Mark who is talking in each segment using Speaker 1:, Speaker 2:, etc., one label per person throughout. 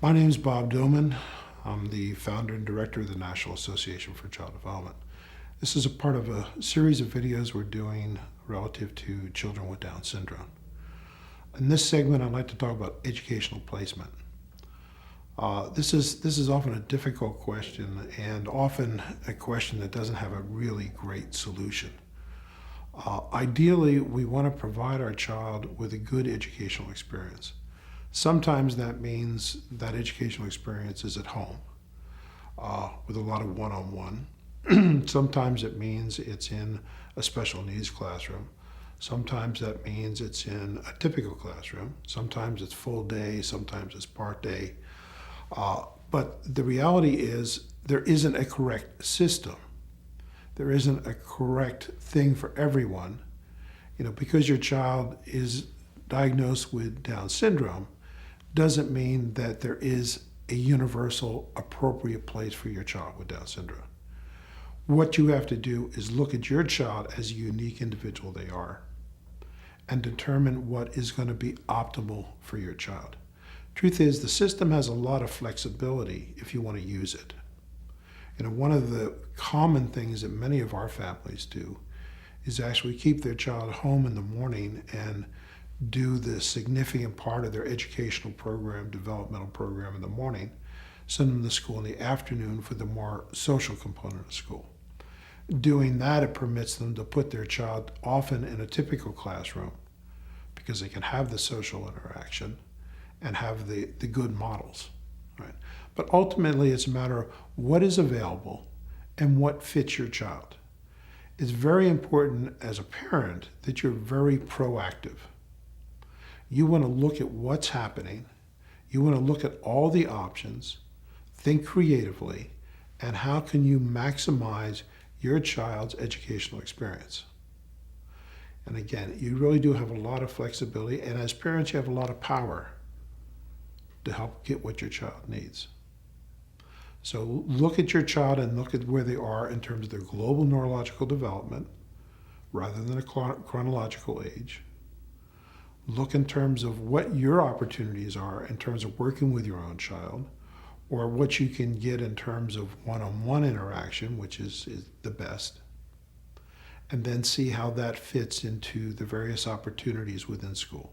Speaker 1: My name is Bob Doman. I'm the founder and director of the National Association for Child Development. This is a part of a series of videos we're doing relative to children with Down syndrome. In this segment, I'd like to talk about educational placement. This is often a difficult question and often a question that doesn't have a really great solution. Ideally, we want to provide our child with a good educational experience. Sometimes that means that educational experience is at home with a lot of one-on-one. Sometimes it means it's in a special needs classroom. Sometimes that means it's in a typical classroom. Sometimes it's full day, sometimes it's part day. But the reality is there isn't a correct system. There isn't a correct thing for everyone. Because your child is diagnosed with Down syndrome doesn't mean that there is a universal appropriate place for your child with Down syndrome. What you have to do is look at your child as a unique individual they are and determine what is going to be optimal for your child. Truth is, the system has a lot of flexibility if you want to use it. One of the common things that many of our families do is actually keep their child home in the morning and do the significant part of their educational program, developmental program in the morning, send them to school in the afternoon for the more social component of school. Doing that, it permits them to put their child often in a typical classroom because they can have the social interaction and have the good models, right? But ultimately, it's a matter of what is available and what fits your child. It's very important as a parent that you're very proactive. You want to look at what's happening. You want to look at all the options, think creatively, and how can you maximize your child's educational experience. And again, you really do have a lot of flexibility, and as parents, you have a lot of power to help get what your child needs. So look at your child and look at where they are in terms of their global neurological development rather than a chronological age. Look in terms of what your opportunities are in terms of working with your own child, or what you can get in terms of one-on-one interaction, which is the best, and then see how that fits into the various opportunities within school,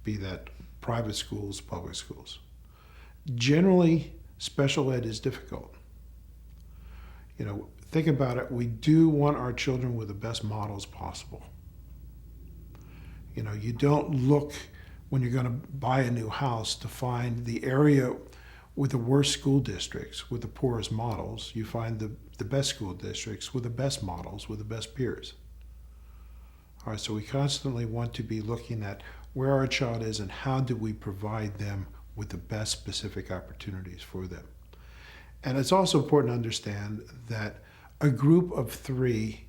Speaker 1: be that private schools, public schools. Generally, special ed is difficult. Think about it. We do want our children with the best models possible. You don't look when you're going to buy a new house to find the area with the worst school districts, with the poorest models. You find the best school districts with the best models, with the best peers. All right, so we constantly want to be looking at where our child is and how do we provide them with the best specific opportunities for them. And it's also important to understand that a group of 3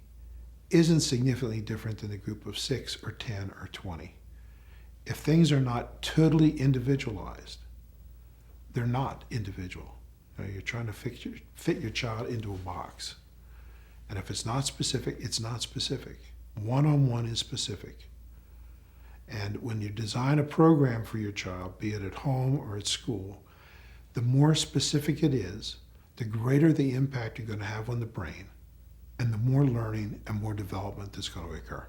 Speaker 1: isn't significantly different than a group of 6 or 10 or 20. If things are not totally individualized, they're not individual. You're trying to fit your child into a box. And if it's not specific, it's not specific. One-on-one is specific. And when you design a program for your child, be it at home or at school, the more specific it is, the greater the impact you're going to have on the brain, and the more learning and more development that's going to occur.